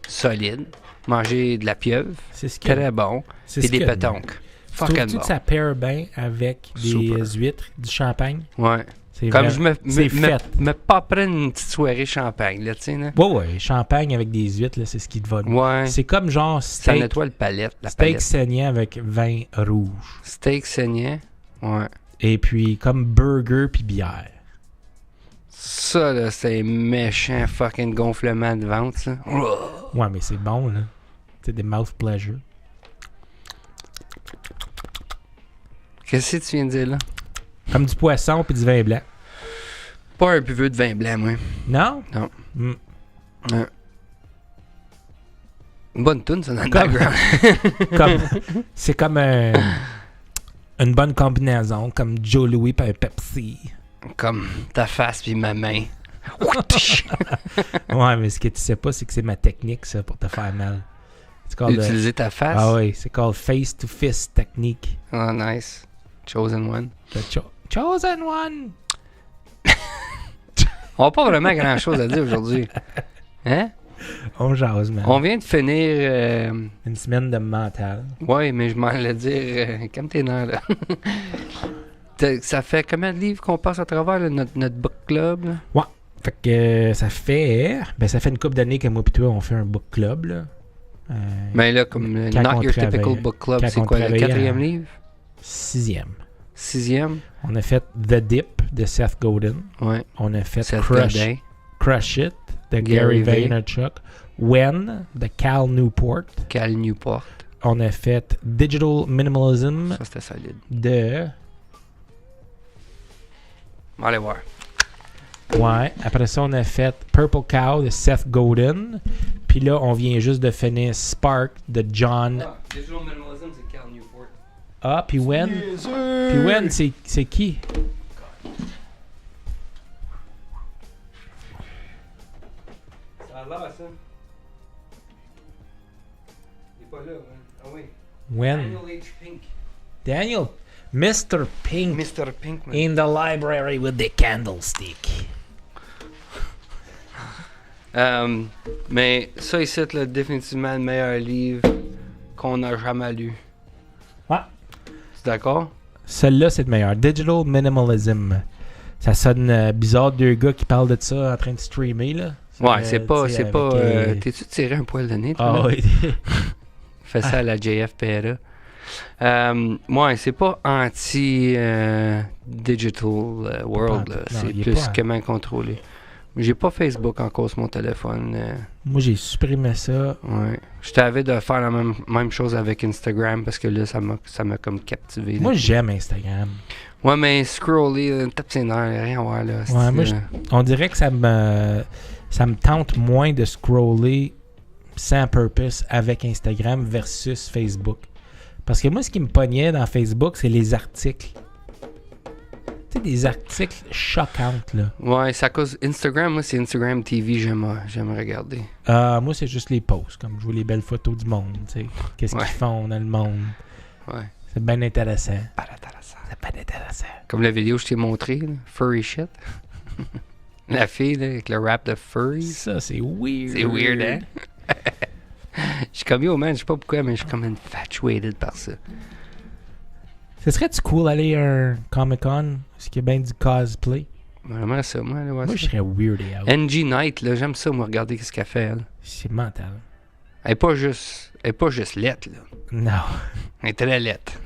Speaker 1: solides, mangé de la pieuvre,
Speaker 2: C'est ce
Speaker 1: très bon,
Speaker 2: c'est
Speaker 1: puis
Speaker 2: ce
Speaker 1: des
Speaker 2: qu'il y a de bon.
Speaker 1: pétonques.
Speaker 2: Tu
Speaker 1: Fucking
Speaker 2: trouves-tu
Speaker 1: bon.
Speaker 2: que ça paire bien avec des
Speaker 1: Super.
Speaker 2: huîtres, du champagne?
Speaker 1: Ouais.
Speaker 2: C'est
Speaker 1: Comme
Speaker 2: vrai.
Speaker 1: je
Speaker 2: C'est fait.
Speaker 1: me paperais une petite soirée champagne, là, tu sais, là.
Speaker 2: Ouais, champagne avec des huîtres, là, c'est ce qui te va.
Speaker 1: Ouais.
Speaker 2: C'est comme genre
Speaker 1: Ça
Speaker 2: steak,
Speaker 1: nettoie le palette, la
Speaker 2: steak
Speaker 1: palette.
Speaker 2: saignant avec vin rouge.
Speaker 1: Steak saignant. Ouais.
Speaker 2: Et puis comme burger puis bière.
Speaker 1: Ça, là, c'est méchant fucking gonflement de ventre, ça.
Speaker 2: Ouais, mais c'est bon, là. C'est des mouth pleasure.
Speaker 1: Qu'est-ce que tu viens de dire, là?
Speaker 2: Comme du poisson puis du vin blanc.
Speaker 1: Pas un buveux de vin blanc, moi.
Speaker 2: Non?
Speaker 1: Non.
Speaker 2: Mm.
Speaker 1: Ouais. Une bonne toune, ça, dans le
Speaker 2: Comme-
Speaker 1: background.
Speaker 2: C'est comme une bonne combinaison, comme Joe Louis et un Pepsi.
Speaker 1: Comme ta face puis ma main.
Speaker 2: Ouais, mais ce que tu sais pas, c'est que c'est ma technique, ça, pour te faire mal. C'est called,
Speaker 1: Utiliser ta face.
Speaker 2: ah oui, c'est called face-to-fist technique.
Speaker 1: Oh, nice. Chosen one.
Speaker 2: The chosen one!
Speaker 1: On n'a pas vraiment grand-chose à dire aujourd'hui. Hein?
Speaker 2: On jase, man.
Speaker 1: On vient de finir...
Speaker 2: Une semaine de mental.
Speaker 1: Ouais, mais je m'en allais dire... comme tes nerfs, là. Ça fait combien de livres qu'on passe à travers, là, notre book club? Là?
Speaker 2: Fait que ça fait une couple d'années que moi et toi, on fait un book club, là.
Speaker 1: Mais là, comme
Speaker 2: quand
Speaker 1: Not
Speaker 2: on
Speaker 1: Your Typical
Speaker 2: travaille-
Speaker 1: Book Club,
Speaker 2: quand
Speaker 1: c'est
Speaker 2: on
Speaker 1: quoi, le
Speaker 2: travaillait
Speaker 1: 4e livre?
Speaker 2: 6e.
Speaker 1: 6e?
Speaker 2: On a fait The Dip de Seth Godin.
Speaker 1: Ouais.
Speaker 2: On a fait
Speaker 1: Seth
Speaker 2: Crush,
Speaker 1: Godin.
Speaker 2: Crush It de
Speaker 1: Gary
Speaker 2: Gary
Speaker 1: V.
Speaker 2: Vaynerchuk. When de Cal Newport.
Speaker 1: Cal Newport.
Speaker 2: On a fait Digital Minimalism
Speaker 1: Ça, c'était solide.
Speaker 2: de...
Speaker 1: On va aller voir.
Speaker 2: Ouais. Après ça, on a fait Purple Cow de Seth Godin. Puis là, on vient juste de finir Spark de John...
Speaker 1: Digital Minimalism, c'est Cal Newport.
Speaker 2: Ah, puis When... Puis When, c'est qui?
Speaker 1: Ça a l'air, ça. Il est pas là, hein? Ah oui.
Speaker 2: When?
Speaker 1: Daniel H. Pink.
Speaker 2: Daniel. Mr. Pink.
Speaker 1: Mr. Pinkman.
Speaker 2: In the library with the candlestick.
Speaker 1: Mais ça ici, là, définitivement le meilleur livre qu'on a jamais lu.
Speaker 2: Ouais.
Speaker 1: Tu es d'accord?
Speaker 2: Celui-là, c'est le meilleur. Digital Minimalism. Ça sonne bizarre, deux gars qui parlent de ça en train de streamer, là.
Speaker 1: Ouais, c'est pas...
Speaker 2: tu sais,
Speaker 1: C'est pas
Speaker 2: avec,
Speaker 1: t'es-tu tiré un poil de nez, toi?
Speaker 2: Ah
Speaker 1: là?
Speaker 2: oui.
Speaker 1: Fais ça à la JFPRA. Ouais, c'est pas anti-digital world, là.
Speaker 2: Non,
Speaker 1: C'est
Speaker 2: il est
Speaker 1: plus
Speaker 2: pas,
Speaker 1: comment contrôler. J'ai pas Facebook encore sur mon téléphone.
Speaker 2: Moi, j'ai supprimé ça.
Speaker 1: Ouais. Je t'avais de faire la même chose avec Instagram parce que là, ça m'a comme captivé.
Speaker 2: Moi,
Speaker 1: là.
Speaker 2: j'aime Instagram.
Speaker 1: Ouais, mais scroller, tape ses nerfs, rien à voir là.
Speaker 2: Ouais, moi, on dirait que ça me tente moins de scroller sans purpose avec Instagram versus Facebook. Parce que moi, ce qui me pognait dans Facebook, c'est les articles. Tu sais, des articles choquants, là.
Speaker 1: Ouais, c'est à cause Instagram, moi, c'est Instagram TV, j'aime regarder.
Speaker 2: Moi, c'est juste les posts, comme je vois les belles photos du monde, tu sais. Qu'est-ce
Speaker 1: Ouais.
Speaker 2: qu'ils font dans le monde.
Speaker 1: Ouais.
Speaker 2: C'est bien intéressant.
Speaker 1: Pas intéressant.
Speaker 2: C'est pas intéressant.
Speaker 1: Comme la vidéo que je t'ai montrée, là, Furry Shit. La fille, là, avec le rap de Furries.
Speaker 2: Ça, c'est weird.
Speaker 1: C'est weird, hein? Je suis comme, yo, man, je sais pas pourquoi, mais je suis comme infatuated par ça.
Speaker 2: Ce serait-tu cool d'aller à un Comic-Con? Est-ce qu'il y a bien du cosplay?
Speaker 1: J'aimerais ça, moi, aller voir
Speaker 2: Moi, je
Speaker 1: ça.
Speaker 2: serais weirdé out.
Speaker 1: NG Knight, là, j'aime ça, moi, regarder ce qu'elle fait, elle.
Speaker 2: C'est mental.
Speaker 1: Elle est pas juste laite, là.
Speaker 2: Non.
Speaker 1: Elle est très laite.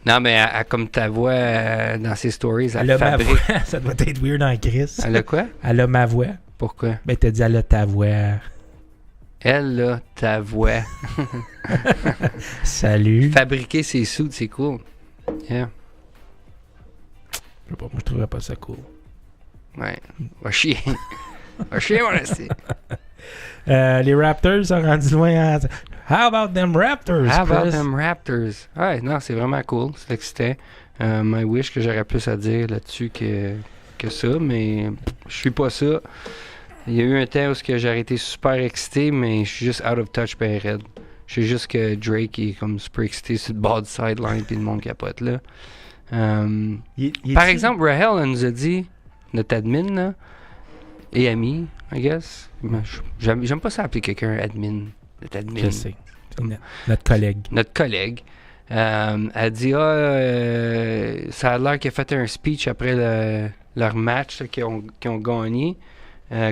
Speaker 1: Non, mais elle, comme ta voix dans ses stories,
Speaker 2: Elle
Speaker 1: elle
Speaker 2: a ma
Speaker 1: fabrique.
Speaker 2: voix. Ça doit être weird en crise.
Speaker 1: Elle a quoi?
Speaker 2: Elle a ma voix.
Speaker 1: Pourquoi?
Speaker 2: Ben, t'as dit, elle a ta voix.
Speaker 1: Elle a ta voix.
Speaker 2: Salut.
Speaker 1: Fabriquer ses suits, c'est cool. Yeah.
Speaker 2: Je sais pas, moi, je trouverais pas ça cool.
Speaker 1: Ouais. Va chier. Va chier, mon esti.
Speaker 2: Les Raptors sont rendus loin. How about them Raptors,
Speaker 1: How about
Speaker 2: Chris?
Speaker 1: them Raptors? Ouais, non, c'est vraiment cool. C'est excitant. My wish que j'aurais plus à dire là-dessus que ça, mais je suis pas ça. Il y a eu un temps où j'aurais été super excité, mais je suis juste out of touch par Red. Je sais juste que Drake est comme super excité sur le bord du sideline puis le monde capote là. Par exemple, Rahel, elle nous a dit, notre admin là, et ami, I guess. J'aime pas ça appeler quelqu'un admin. Notre admin.
Speaker 2: Je sais. Notre collègue.
Speaker 1: Notre collègue. Elle dit ça a l'air qu'il a fait un speech après leur match là, qu'ils ont gagné.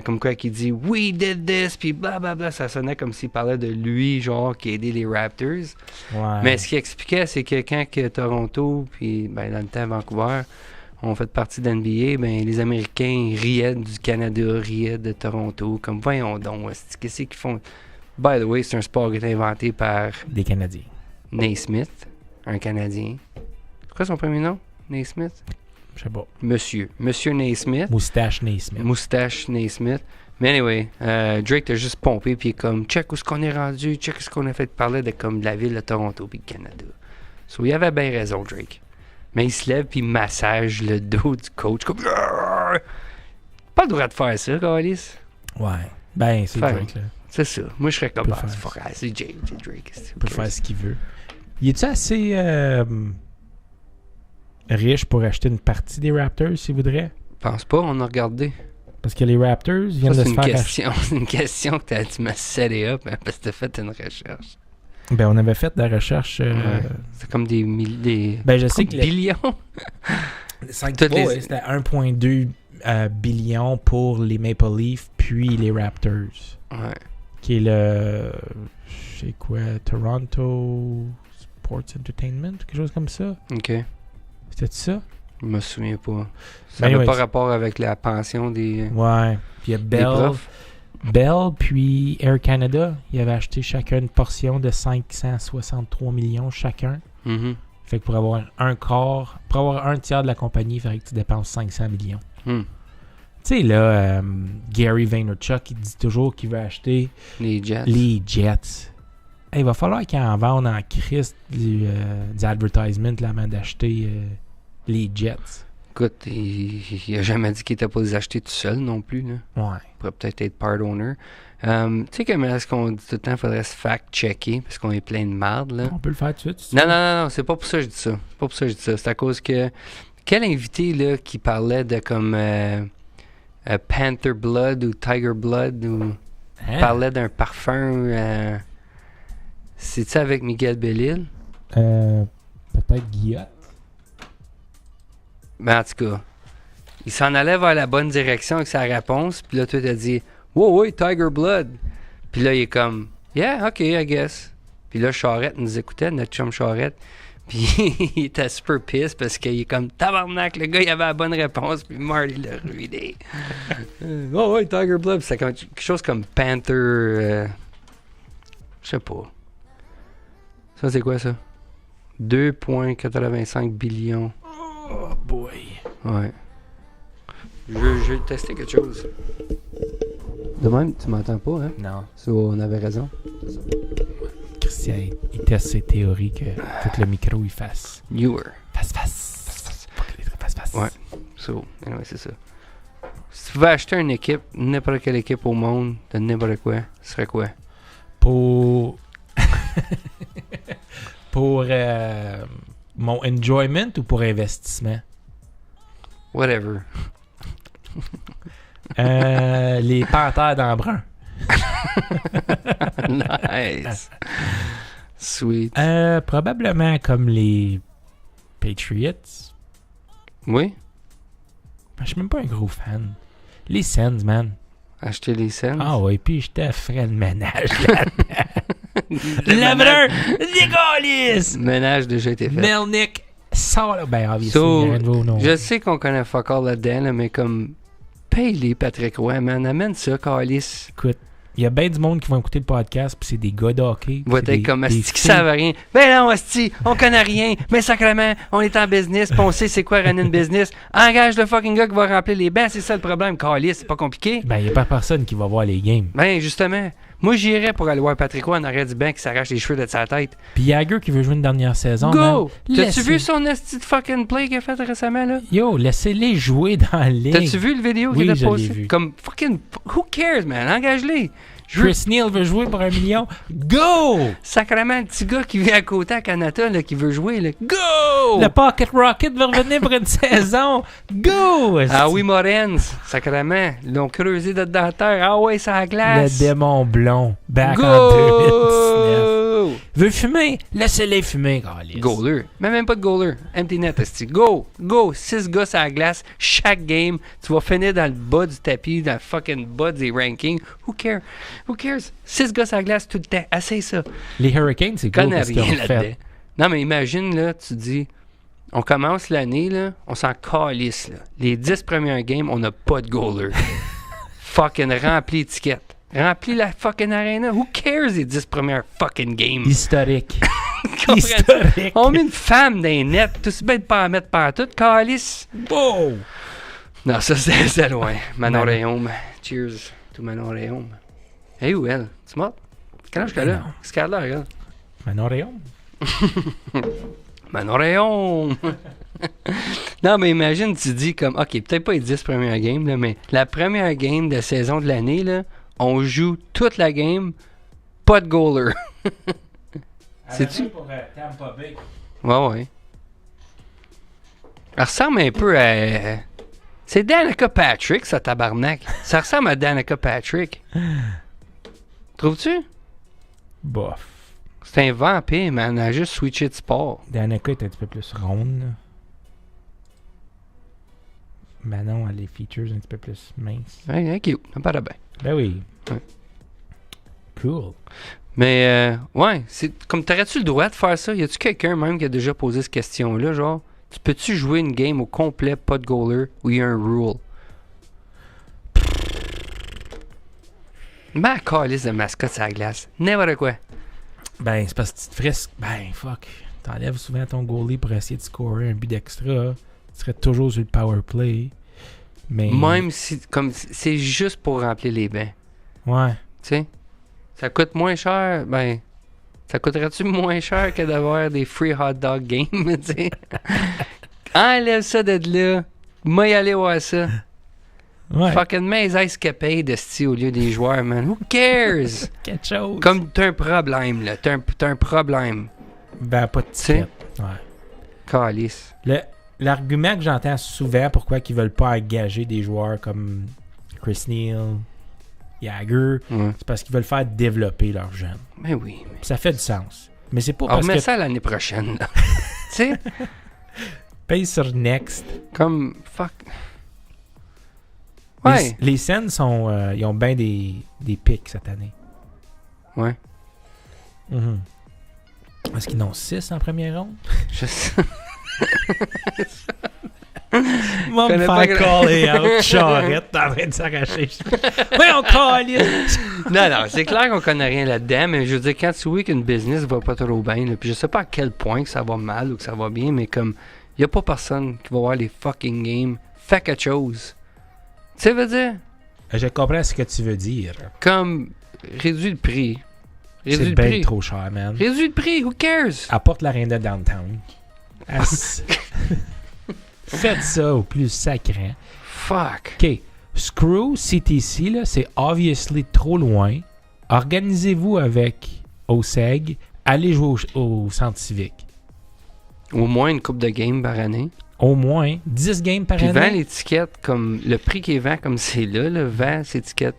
Speaker 1: Comme quoi qu'il dit We did this, puis blablabla. Ça sonnait comme s'il parlait de lui, genre, qui a aidé les Raptors.
Speaker 2: Ouais.
Speaker 1: Mais ce qu'il expliquait, c'est que quand que Toronto, puis dans le temps Vancouver, ont fait partie de l'NBA, les Américains riaient du Canada, riaient de Toronto. Comme, voyons donc, qu'est-ce qu'ils font? By the way, c'est un sport qui est inventé par
Speaker 2: Des Canadiens.
Speaker 1: Naismith, un Canadien. C'est quoi son premier nom? Naismith?
Speaker 2: Je sais pas.
Speaker 1: Monsieur Naismith.
Speaker 2: Moustache Naismith.
Speaker 1: Moustache Naismith. Mais anyway, Drake t'a juste pompé, puis comme, check où est-ce qu'on est rendu, check ce qu'on a fait parler de comme de la ville de Toronto puis du Canada. So, il avait bien raison, Drake. Mais il se lève, puis il massage le dos du coach, comme, pas le droit de faire ça, Carlis.
Speaker 2: Ouais. Ben, c'est
Speaker 1: Faire-
Speaker 2: Drake, là.
Speaker 1: C'est ça. Moi, je serais comme,
Speaker 2: Peut
Speaker 1: ah,
Speaker 2: faire
Speaker 1: c'est Drake.
Speaker 2: Il peut faire ce qu'il veut. Il est-tu assez riche pour acheter une partie des Raptors, s'il voudrait?
Speaker 1: Je pense pas, on a regardé.
Speaker 2: Parce que les Raptors viennent
Speaker 1: Ça,
Speaker 2: de
Speaker 1: c'est
Speaker 2: se
Speaker 1: une
Speaker 2: faire
Speaker 1: question. C'est une question que tu m'as set up parce que t'as fait une recherche.
Speaker 2: Ben, on avait fait de la recherche.
Speaker 1: Ouais. C'est comme des milliers.
Speaker 2: Ben, je sais que
Speaker 1: billions. Toutes les-
Speaker 2: c'était 1,2 billion pour les Maple Leafs, puis les Raptors.
Speaker 1: Ouais.
Speaker 2: Qui est le. Je sais quoi, Toronto Sports Entertainment, quelque chose comme ça.
Speaker 1: OK.
Speaker 2: C'était ça?
Speaker 1: Je me souviens pas. Ça
Speaker 2: Ben
Speaker 1: n'avait
Speaker 2: anyway,
Speaker 1: pas rapport avec la pension des
Speaker 2: Ouais. Puis il y a
Speaker 1: des
Speaker 2: Bell.
Speaker 1: profs.
Speaker 2: Bell puis Air Canada, ils avaient acheté chacun une portion de 563 millions chacun.
Speaker 1: Mhm.
Speaker 2: Fait que pour avoir pour avoir un tiers de la compagnie, il faudrait que tu dépenses 500 millions.
Speaker 1: Hmm.
Speaker 2: Tu sais, là, Gary Vaynerchuk, il dit toujours qu'il veut acheter
Speaker 1: Les Jets.
Speaker 2: les Jets. Hey, il va falloir qu'il en vende en Christ du advertisement là, avant d'acheter les Jets.
Speaker 1: Écoute, il a jamais dit qu'il était pas les acheter tout seul non plus. Là.
Speaker 2: Ouais.
Speaker 1: Il pourrait peut-être être part owner. Tu sais comment est-ce qu'on dit tout le temps qu'il faudrait se fact-checker parce qu'on est plein de marde, là?
Speaker 2: On peut le faire tout de suite. si tu
Speaker 1: Non,
Speaker 2: veux.
Speaker 1: non, c'est pas pour ça que je dis ça. C'est pas pour ça que je dis ça. C'est à cause que quel invité là qui parlait de comme Panther Blood ou Tiger Blood ou
Speaker 2: Hein?
Speaker 1: parlait d'un parfum c'est-tu avec Miguel Bellil?
Speaker 2: Peut-être Guillotte.
Speaker 1: Ben en tout cas, il s'en allait vers la bonne direction avec sa réponse, puis là toi t'as dit wow, oui, Tiger Blood. Puis là il est comme yeah, ok, I guess. Puis là Charette nous écoutait, notre chum Charette. Puis il était super pisse parce qu'il est comme tabarnak, le gars il avait la bonne réponse, puis Marty l'a ruiné. Oh ouais, Tiger Blood, c'est quelque chose comme Panther. Je sais pas. Ça c'est quoi ça? 2,85 billions.
Speaker 2: Oh boy.
Speaker 1: Ouais. Je vais tester quelque chose. De même, tu m'entends pas, hein?
Speaker 2: Non.
Speaker 1: So, on avait raison.
Speaker 2: Christian, il teste ses théories que faut que le micro il fasse.
Speaker 1: Newer.
Speaker 2: Face. Faut que les traits fassent face.
Speaker 1: Ouais. So, anyway, c'est ça. Si tu veux acheter une équipe, n'importe quelle équipe au monde, de n'importe quoi, ce serait quoi?
Speaker 2: Pour. Pour mon enjoyment ou pour investissement?
Speaker 1: Whatever.
Speaker 2: Les Panthères dans brun.
Speaker 1: Nice. Sweet.
Speaker 2: Probablement comme les Patriots.
Speaker 1: Oui?
Speaker 2: Je suis même pas un gros fan. Les Sens, man.
Speaker 1: Acheter les scènes.
Speaker 2: Ah ouais, puis j'étais frais de ménage là-dedans. Le brun! Dégueulasse!
Speaker 1: Ménage déjà été fait.
Speaker 2: Melnick sort là. Ben, obviously,
Speaker 1: So,
Speaker 2: il y a un nouveau nom.
Speaker 1: Je sais qu'on connaît fuck all là-dedans, là, mais comme paye-les Patrick Roy, man. Amène ça, Carlis.
Speaker 2: Écoute, il y a bien du monde qui vont écouter le podcast, puis c'est des gars de hockey.
Speaker 1: Va
Speaker 2: c'est
Speaker 1: être comme
Speaker 2: des
Speaker 1: asti qui
Speaker 2: filles.
Speaker 1: savent rien. Ben non, asti, on connaît rien. Mais sacrément, on est en business, pis on sait c'est quoi running une business. Engage le fucking gars qui va remplir les bancs, c'est ça le problème. Carlis, c'est pas compliqué.
Speaker 2: Ben, il n'y a pas personne qui va voir les games.
Speaker 1: Ben justement, moi j'irais pour aller voir Patrick Roy en arrière du banc qui s'arrache les cheveux de sa tête.
Speaker 2: Puis Jagger qui veut jouer une dernière saison.
Speaker 1: Go!
Speaker 2: man,
Speaker 1: T'as-tu
Speaker 2: laissez-
Speaker 1: vu son asti de fucking play qu'il a fait récemment là?
Speaker 2: Yo, laissez-les jouer dans la ligue.
Speaker 1: T'as-tu vu le vidéo
Speaker 2: Oui,
Speaker 1: qu'il a
Speaker 2: je l'ai
Speaker 1: posté?
Speaker 2: vu.
Speaker 1: Comme fucking, who cares man? Engage-les. Je veux
Speaker 2: Chris Neal veut jouer pour 1 million. Go!
Speaker 1: sacrément le petit gars qui vit à côté à Canada là, qui veut jouer là. Go!
Speaker 2: Le Pocket Rocket veut revenir pour une saison. Go!
Speaker 1: Ah oui, Morens, sacrément. Ils l'ont creusé dedans la terre. Ah ouais, ça
Speaker 2: Le
Speaker 1: glace.
Speaker 2: démon blond. Back en
Speaker 1: Go!
Speaker 2: 2019.
Speaker 1: Go!
Speaker 2: Veut fumer? Laissez-les fumer, câlisse.
Speaker 1: Goaler. Mais même pas de goaler. Empty net, esti. Go! Go! 6 gars à la glace. Chaque game, tu vas finir dans le bas du tapis, dans le fucking bas des rankings. Who cares? Who cares? 6 gars à la glace tout le temps. Essaye ça.
Speaker 2: Les Hurricanes, c'est cool
Speaker 1: Connais
Speaker 2: parce qu'ils
Speaker 1: rien
Speaker 2: ont
Speaker 1: là-dedans.
Speaker 2: fait.
Speaker 1: Non, mais imagine, là, tu dis, on commence l'année, là, on s'en calisse, là. Les 10 premières games, on n'a pas de goaler. Fucking rempli d'étiquettes. Remplis la fucking arena. Who cares les 10 premières fucking games?
Speaker 2: Historique.
Speaker 1: Comprends-tu?
Speaker 2: Historique.
Speaker 1: On met une femme dans les nets. Tout si bien de pas en mettre partout. Calice.
Speaker 2: Wow!
Speaker 1: Non, ça, c'est loin. Manon
Speaker 2: Ben.
Speaker 1: Réaume. Cheers to Manon Réaume. Hey, où elle? Tu morte? Quel âge qu'elle a?
Speaker 2: Non.
Speaker 1: Qu'est-ce qu'elle a, regarde?
Speaker 2: Manon Réaume.
Speaker 1: Manon Réaume! Non, mais imagine, tu dis comme, OK, peut-être pas les 10 premières games, là, mais la première game de saison de l'année, là, on joue toute la game, pas de goaler. C'est-tu?
Speaker 2: Pour Tampa Bay.
Speaker 1: Ouais. Elle ressemble un peu à... C'est Danica Patrick, ça, tabarnak. Ça ressemble à Danica Patrick. Trouves-tu?
Speaker 2: Bof.
Speaker 1: C'est un vampire, man. Elle a juste switché de sport.
Speaker 2: Danica est un petit peu plus ronde. Là. Manon a les features un petit peu plus minces.
Speaker 1: Ouais, cute. Ça paraît bien.
Speaker 2: Ben oui.
Speaker 1: Ouais.
Speaker 2: Cool.
Speaker 1: Mais, ouais, c'est comme, t'aurais-tu le droit de faire ça? Y a-tu quelqu'un même qui a déjà posé cette question-là, genre, tu peux-tu jouer une game au complet, pas de goaler, où il y a un rule? Ben, calice de mascotte sur la glace. N'importe quoi.
Speaker 2: Ben, c'est parce que tu te frisques. Ben, fuck. T'enlèves souvent ton goalie pour essayer de scorer un but d'extra. Tu serais toujours sur le power play. Mais.
Speaker 1: Même si, comme, c'est juste pour remplir les bains.
Speaker 2: Ouais.
Speaker 1: Tu sais? Ça coûte moins cher, ben, ça coûterait-tu moins cher que d'avoir des free hot dog games, tu sais? Enlève ça de là. Moi, y aller voir ça.
Speaker 2: Ouais.
Speaker 1: Fucking mets les ice capés de style au lieu des joueurs, man. Who cares?
Speaker 2: Quelque chose.
Speaker 1: Comme t'as un problème, là. T'as un problème.
Speaker 2: Ben, pas de
Speaker 1: sais?
Speaker 2: ticket. Ouais.
Speaker 1: Calice.
Speaker 2: L'argument que j'entends souvent pourquoi ils veulent pas engager des joueurs comme Chris Neal, Jagger,
Speaker 1: Ouais.
Speaker 2: c'est parce qu'ils veulent faire développer leurs jeunes.
Speaker 1: Ben oui.
Speaker 2: Puis ça fait du sens. Mais c'est pas
Speaker 1: On
Speaker 2: parce
Speaker 1: remet
Speaker 2: que
Speaker 1: ça l'année prochaine, là. Tu sais?
Speaker 2: paye sur Next.
Speaker 1: Comme, fuck. Ouais.
Speaker 2: Les Sens sont, ils ont bien des pics cette année.
Speaker 1: Ouais.
Speaker 2: Mhm. Est-ce qu'ils en ont 6 en première ronde?
Speaker 1: Je sais.
Speaker 2: Moi, me
Speaker 1: connais
Speaker 2: faire
Speaker 1: pas
Speaker 2: caller out. Charrette, t'es en train de s'arracher. Oui, on calle.
Speaker 1: Non, c'est clair qu'on connaît rien là-dedans, mais je veux dire, quand tu vois qu'une business va pas trop bien, là, puis je sais pas à quel point que ça va mal ou que ça va bien, mais comme, y a pas personne qui va voir les fucking games, fait quelque chose. Tu sais, veut dire,
Speaker 2: Je comprends ce que tu veux dire.
Speaker 1: comme, réduis le prix. Réduis
Speaker 2: C'est
Speaker 1: le
Speaker 2: bien
Speaker 1: prix.
Speaker 2: trop cher, man.
Speaker 1: Réduis le prix, who cares?
Speaker 2: Apporte l'aréna downtown. Faites ça au plus sacré.
Speaker 1: Fuck.
Speaker 2: OK. Screw CTC, là, c'est obviously trop loin. Organisez-vous avec OSEG. Allez jouer au centre civique.
Speaker 1: Au moins une coupe de games par année.
Speaker 2: Au moins 10 games par
Speaker 1: Puis vends
Speaker 2: année.
Speaker 1: l'étiquette comme, le prix qu'il vend comme c'est là, vend cette étiquette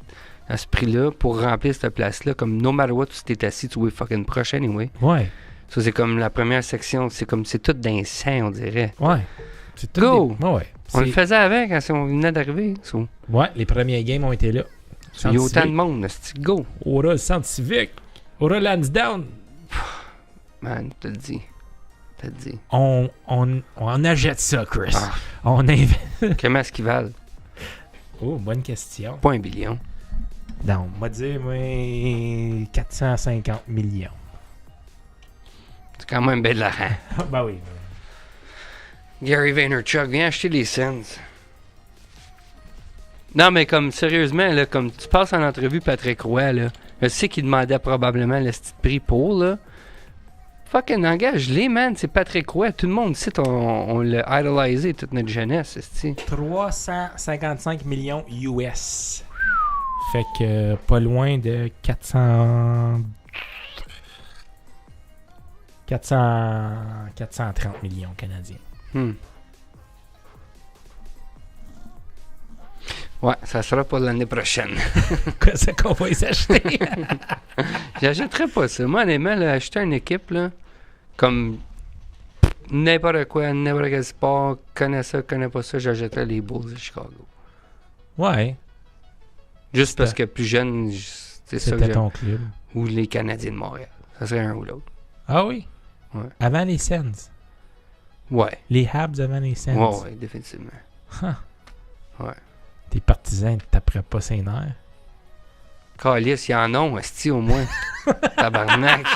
Speaker 1: à ce prix-là pour remplir cette place-là. Comme no matter what, tu t'es assis, tu es fucking proche anyway.
Speaker 2: Ouais.
Speaker 1: Ça, c'est comme la première section. C'est comme, c'est tout d'un sang, on dirait.
Speaker 2: Ouais. C'est tout
Speaker 1: Go!
Speaker 2: Ouais.
Speaker 1: On le
Speaker 2: C'est-
Speaker 1: faisait avant quand on venait d'arriver. So,
Speaker 2: Ouais, les premiers games ont été là.
Speaker 1: il y a autant de monde. C'est go,
Speaker 2: Aura le centre civique. Aura Lansdowne.
Speaker 1: man, te le dis. Te le dis.
Speaker 2: On achète ça, Chris.
Speaker 1: Ah.
Speaker 2: On invente.
Speaker 1: Comment est-ce qu'ils valent?
Speaker 2: Oh, bonne question.
Speaker 1: Pas 1 billion.
Speaker 2: Non, on va dire, moi, 450 millions.
Speaker 1: C'est quand même belle de l'argent.
Speaker 2: Ben oui.
Speaker 1: Gary Vaynerchuk, viens acheter les Sens. Non, mais comme, sérieusement, là, comme tu passes en entrevue Patrick Roy, là, je sais qu'il demandait probablement le petit prix pour, là. Fucking engage-les, man. C'est Patrick Roy. Tout le monde ici, on l'a idolizé toute notre jeunesse, c'est-tu.
Speaker 2: 355 millions US. Fait que pas loin de 430 millions canadiens.
Speaker 1: Ouais, ça sera pour l'année prochaine.
Speaker 2: Quoi, c'est qu'on va les acheter?
Speaker 1: J'achèterais pas ça. Moi, honnêtement, là, acheter une équipe, là, comme n'importe quoi, n'importe quel sport, connais ça, connais pas ça, j'achèterais les Bulls de Chicago.
Speaker 2: Ouais.
Speaker 1: Juste parce que plus jeune, c'est ça que
Speaker 2: C'était
Speaker 1: j'aime.
Speaker 2: ton club.
Speaker 1: Ou les Canadiens de Montréal. Ça serait un ou l'autre.
Speaker 2: Ah oui?
Speaker 1: Ouais.
Speaker 2: Avant les Sens.
Speaker 1: Ouais.
Speaker 2: Les Habs avant les Sens.
Speaker 1: Ouais, définitivement.
Speaker 2: Huh.
Speaker 1: Ouais.
Speaker 2: Tes partisans ne taperaient pas ses nerfs.
Speaker 1: Calice, il y en a, esti, au moins. Tabarnak.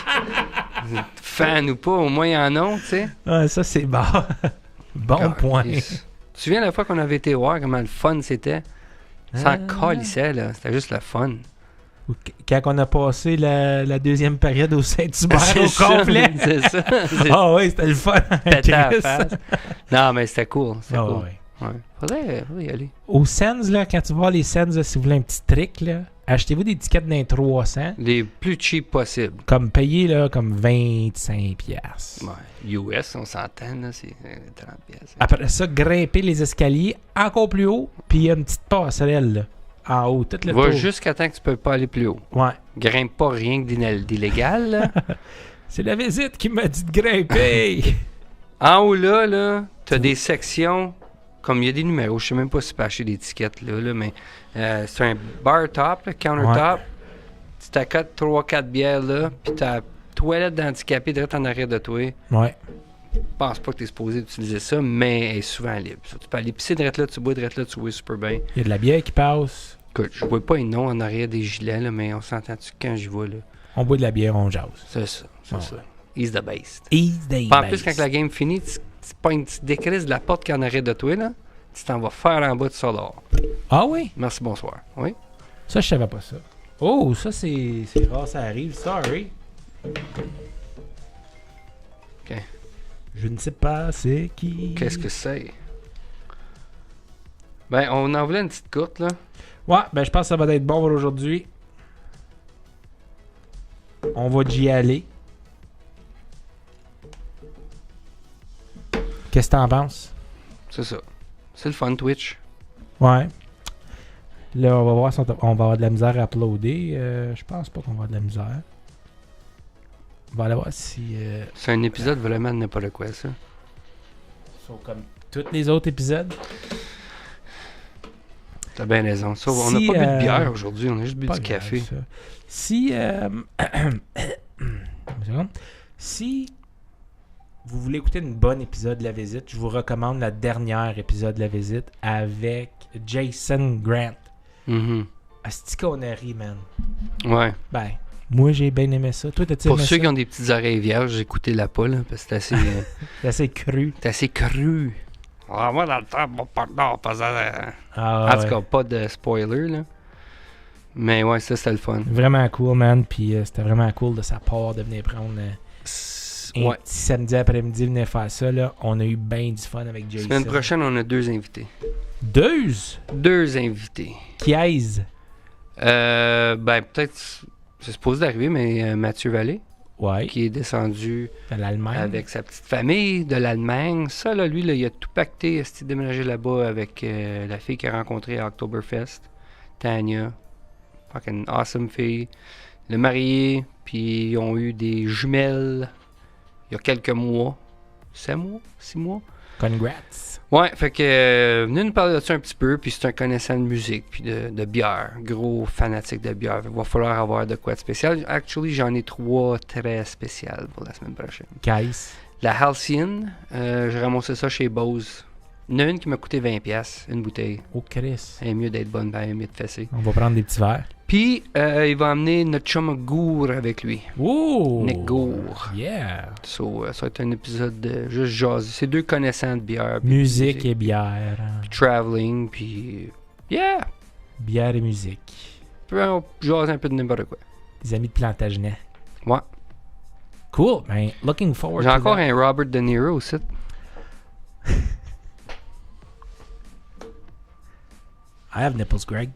Speaker 1: Fan ou pas, au moins, il y en a, tu sais.
Speaker 2: Ah, ça, c'est bon. Bon point.
Speaker 1: Calice. Tu te souviens la fois qu'on avait été voir comment le fun c'était? Sans calisser, là. C'était juste le fun.
Speaker 2: Ou quand on a passé la deuxième période au Saint-Hubert au
Speaker 1: ça,
Speaker 2: complet.
Speaker 1: C'est ça.
Speaker 2: Ah oui, c'était le fun.
Speaker 1: Pété à la
Speaker 2: Chris.
Speaker 1: face. Non, mais c'était cool. C'était
Speaker 2: Ah
Speaker 1: cool.
Speaker 2: ouais.
Speaker 1: Ouais. Faudrait y aller.
Speaker 2: Au Sens, là, quand tu vois les Sens, si vous voulez un petit trick, là, achetez-vous des tickets d'un 300,
Speaker 1: Les plus cheap possibles.
Speaker 2: comme payés là, comme 25 piastres.
Speaker 1: Ouais. US, on s'entend, là, c'est 30 pièces.
Speaker 2: Après ça, grimper les escaliers encore plus haut, puis il y a une petite passerelle là, en haut, tout le
Speaker 1: Va
Speaker 2: tour.
Speaker 1: jusqu'à temps que tu peux pas aller plus haut.
Speaker 2: Ouais.
Speaker 1: Grimpe pas rien que d'illégal, là.
Speaker 2: C'est la visite qui m'a dit de grimper.
Speaker 1: En haut là, t'as des sections, comme il y a des numéros, je sais même pas si tu peux acheter des tickets là, mais c'est un bar top, là, countertop. Tu t'accotes 3-4 bières là, puis t'as la toilette d'handicapé direct en arrière de toi.
Speaker 2: Ouais.
Speaker 1: Je pense pas que t'es supposé utiliser ça, mais elle est souvent libre. Ça, tu peux aller pisser direct là, tu bois direct là, tu bois super bien.
Speaker 2: Il y a de la bière qui passe.
Speaker 1: Écoute, je vois pas les noms en arrière des gilets, là, mais on s'entend-tu quand j'y vois là?
Speaker 2: On boit de la bière, on jase.
Speaker 1: C'est ça, c'est
Speaker 2: Ah
Speaker 1: ça. He's the best.
Speaker 2: Ease day
Speaker 1: En plus, quand la game finit, tu décrises de la porte qui est en arrière de toi, là. Tu t'en vas faire en bas de ça là.
Speaker 2: Ah oui?
Speaker 1: Merci, bonsoir. Oui?
Speaker 2: Ça, je savais pas ça. Oh, ça, c'est rare, ça arrive. Sorry.
Speaker 1: OK.
Speaker 2: Je ne sais pas c'est qui.
Speaker 1: Qu'est-ce que c'est? Ben, on en voulait une petite courte, là.
Speaker 2: Ouais, ben je pense que ça va être bon pour aujourd'hui. On va y aller. Qu'est-ce que t'en penses?
Speaker 1: C'est ça. C'est le fun, Twitch.
Speaker 2: Ouais. Là, on va voir si on va avoir de la misère à uploader. Je pense pas qu'on va avoir de la misère. On va aller voir si...
Speaker 1: C'est un épisode vraiment de n'importe quoi, ça.
Speaker 2: sont comme tous les autres épisodes.
Speaker 1: T'as bien raison. Ça, on
Speaker 2: Si,
Speaker 1: n'a pas bu de bière aujourd'hui, on a juste bu
Speaker 2: Pas
Speaker 1: du
Speaker 2: grave,
Speaker 1: café.
Speaker 2: ça. Si... une seconde. Si vous voulez écouter une bonne épisode de La Visite, je vous recommande le dernier épisode de La Visite avec Jason Grant.
Speaker 1: Mhm.
Speaker 2: Asti qu'on a ri, man.
Speaker 1: Ouais.
Speaker 2: Ben, moi j'ai bien aimé ça. Toi, t'as-tu
Speaker 1: Pour
Speaker 2: aimé
Speaker 1: ceux
Speaker 2: ça?
Speaker 1: qui ont des petites oreilles vierges, écoutez-la pas, là, parce que c'est assez,
Speaker 2: C'est assez cru.
Speaker 1: c'est assez cru. Ah, moi, dans le temps, mon pardon, pas ça.
Speaker 2: Ah,
Speaker 1: En tout
Speaker 2: ouais.
Speaker 1: cas, pas de spoiler, là. Mais ouais, ça, c'était le fun.
Speaker 2: Vraiment cool, man. Puis c'était vraiment cool de sa part de venir prendre un
Speaker 1: Ouais.
Speaker 2: petit samedi après-midi, venir faire ça. Là. On a eu bien du fun avec Jason.
Speaker 1: Semaine prochaine, on a 2 invités.
Speaker 2: 2
Speaker 1: 2 invités.
Speaker 2: qui aise.
Speaker 1: Ben, peut-être, c'est supposé d'arriver, mais Mathieu Vallée,
Speaker 2: Ouais.
Speaker 1: qui est descendu
Speaker 2: De l'Allemagne.
Speaker 1: avec sa petite famille de l'Allemagne. Ça, là, lui, là, il a tout pacté. Il a déménagé là-bas avec la fille qu'il a rencontrée à Oktoberfest, Tanya. Fucking awesome fille. Le marié, puis ils ont eu des jumelles il y a quelques mois. 7 mois? 6 mois?
Speaker 2: Congrats.
Speaker 1: Ouais, fait que venez nous parler de ça un petit peu, puis c'est un connaissant de musique, puis de bière, gros fanatique de bière. Fait qu'il va falloir avoir de quoi de spécial. Actually, j'en ai 3 très spéciales pour la semaine prochaine.
Speaker 2: Guys.
Speaker 1: La Halcyon, j'ai ramassé ça chez Bose. Il y en a une qui m'a coûté 20$, une bouteille.
Speaker 2: Oh, Chris.
Speaker 1: Elle est mieux d'être bonne, ben, elle est mieux de fesser.
Speaker 2: On va prendre des petits verres.
Speaker 1: Puis, il va amener notre chum Gour avec lui.
Speaker 2: Oh!
Speaker 1: Nick Gour.
Speaker 2: Yeah!
Speaker 1: So, ça va être un épisode de juste jaser. C'est 2 connaissants de bière. puis
Speaker 2: Musique et bière.
Speaker 1: puis traveling, puis... Yeah!
Speaker 2: Bière et musique.
Speaker 1: Puis on jase un peu de n'importe quoi.
Speaker 2: Les amis de Plantagenet.
Speaker 1: Ouais.
Speaker 2: Cool. Ben, looking forward
Speaker 1: J'ai
Speaker 2: to
Speaker 1: encore
Speaker 2: that.
Speaker 1: un Robert De Niro aussi.
Speaker 2: I have nipples, Greg.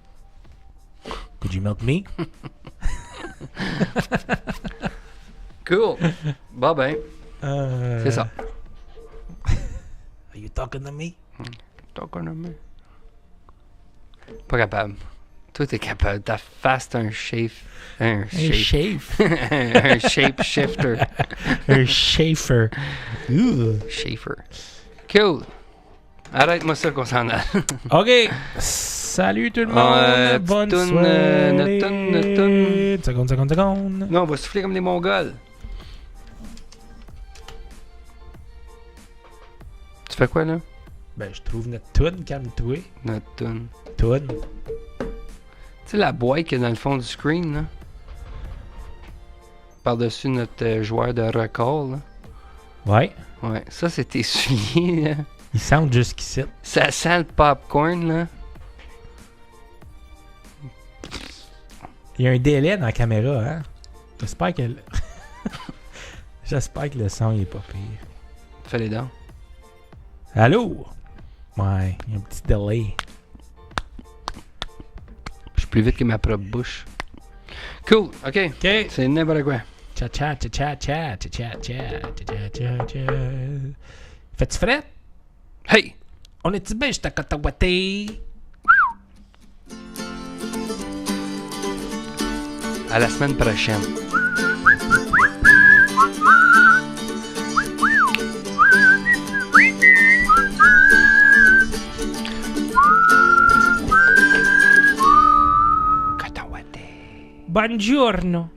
Speaker 2: Could you milk me?
Speaker 1: Cool. Bah ben, c'est ça.
Speaker 2: Are you talking to me?
Speaker 1: Talk on me. Pas capable. Toi, t'es capable. Ta face, t'as un shape. Un
Speaker 2: Un
Speaker 1: shape.
Speaker 2: shape.
Speaker 1: Un shape shifter.
Speaker 2: Un shafer.
Speaker 1: Shafer. Cool. Arrête-moi ça qu'on s'en a.
Speaker 2: OK. Salut tout le monde. Bonne
Speaker 1: toune,
Speaker 2: soirée.
Speaker 1: notre toune.
Speaker 2: Seconde.
Speaker 1: Non, on va souffler comme des Mongols. Tu fais quoi, là?
Speaker 2: Ben, je trouve notre toune, calme-toi.
Speaker 1: Notre toune.
Speaker 2: Toune.
Speaker 1: Tu sais, la boîte qui est dans le fond du screen, là? Par-dessus notre joueur de record, là.
Speaker 2: Ouais.
Speaker 1: Ouais, ça, c'est tes souliers, là.
Speaker 2: Il sound jusqu'ici.
Speaker 1: Ça sent le popcorn, là.
Speaker 2: Il y a un délai dans la caméra, hein? J'espère que... J'espère que le son il est pas pire.
Speaker 1: Fais les dents.
Speaker 2: Allô? Ouais, il y a un petit délai.
Speaker 1: Je suis plus vite que ma propre bouche. Cool, OK.
Speaker 2: OK.
Speaker 1: C'est n'importe quoi.
Speaker 2: Cha. Fais-tu frais?
Speaker 1: Hey!
Speaker 2: On est-tu bien, je t'ai
Speaker 1: À la semaine prochaine.
Speaker 2: Buongiorno.